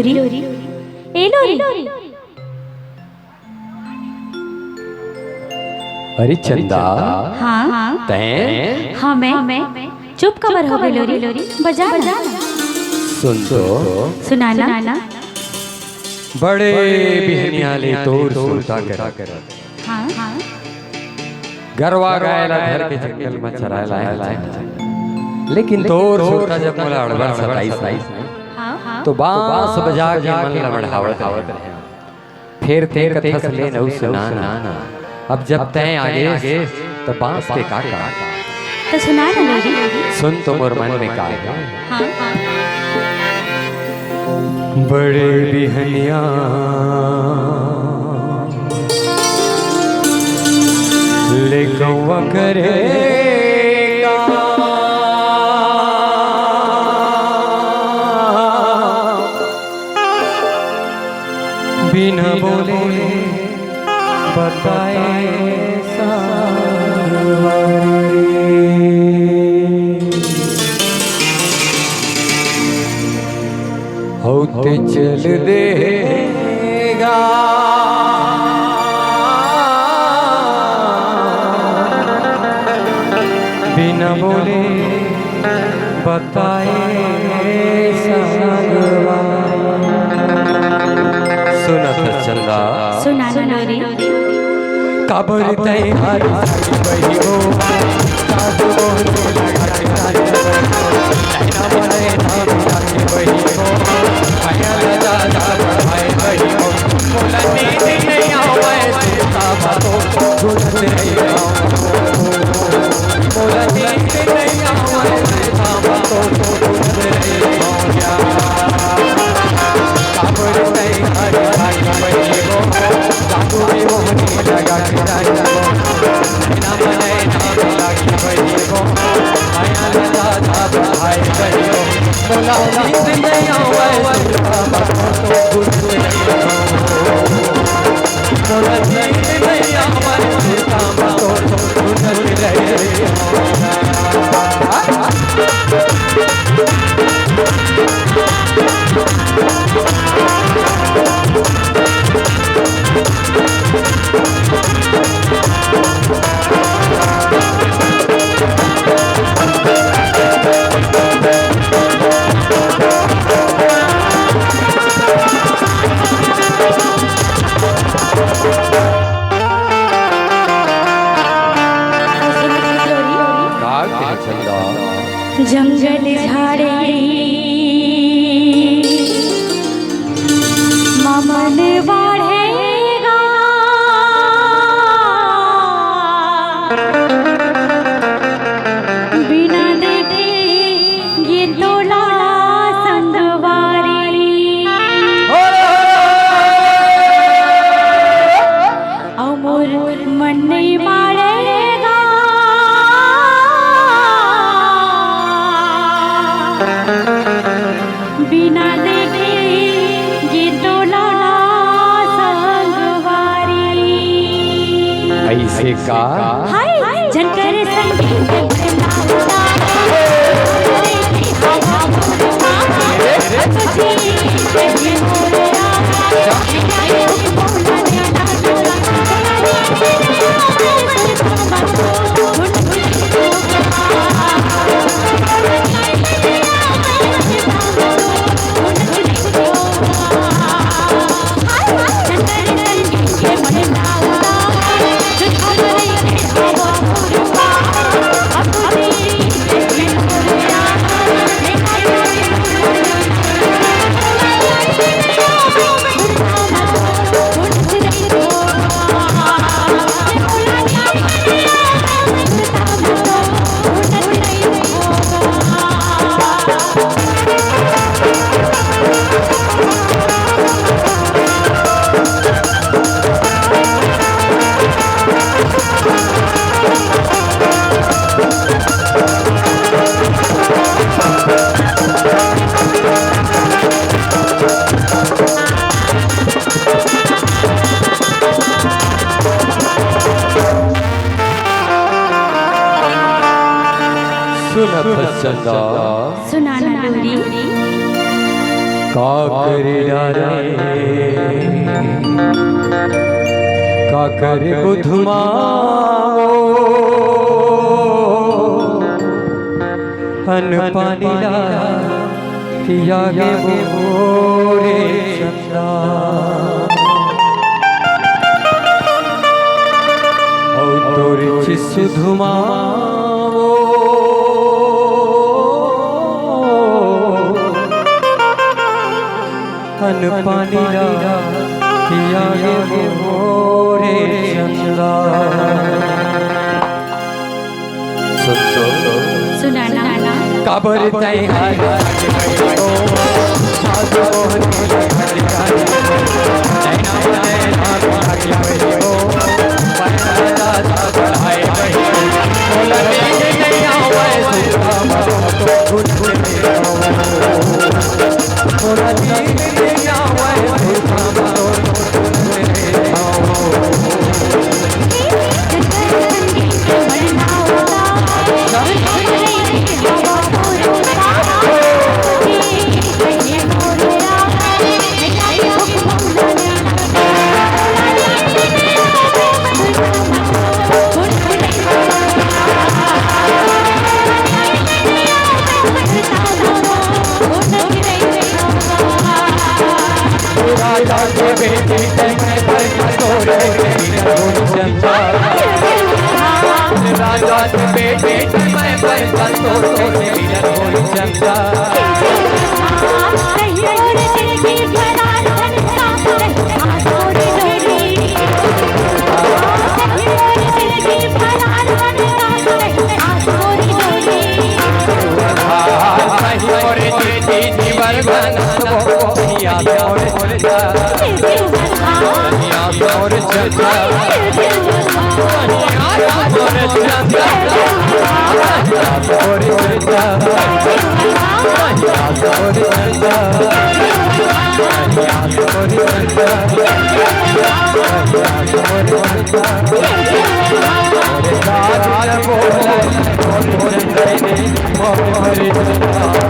लोरी ए लोरी। अरे चंदा। हाँ तैं हाँ मैं चुप कबर हो गई लोरी बजा सुन तो सुनाना। बड़े बिहनियाले तोर सुनता कर हाँ गरवा गायला घर के जंगल में चरायला लेकिन तोर सुनता जब मोला अड़बड़ सताई तो बांस बजा के मन ला बढ़ावत रहे फिर तेर कथस ले नौ सुनाना। अब जब तय आगे तो बांस के काका तो सुना ना लोरी। सुन तो मोर मन में का है। हाँ बड़े बिहनिया ले गौवा करेगा बिना बोले बताए होते चल देगा बिना बोले बताए सुना था चंदा सुना ना लोरी। काबर तय हर बही हो कादो लगा के नैना बने नाम जाके बही हो माया लगा जा भाई बही हो बोला नींद नहीं आवे सीता बातों गुजर रही हो बोला नींद नहीं आवे सीता बातों गुजर रही हो काबर तय हर बही हो कादो मोहनी लगा के नैना बने नाम जाके बही हो माया लगा जा भाई बही हो बोला नींद नहीं आवे सीता बातों गुजर रही हो बोला नींद नहीं आवे सीता बातों गुजर रही जंगल झाड़े ममन बढ़ेगा बिना देखे ये तोला संगवारी अमोर मन नहीं मारेगा बिना देखे ये तोला संगवारी ऐसे का हाय जनकर संगीत सुना था चंदा सुनाना लोरी। काकर बुधमा अन पानी किया गे मोरे चंदा और तोरे चिसुधुमा अन पानी किया गे मोरे चंदा सुनाना काबर तई राजा बेटे मैं पर चंदा बोला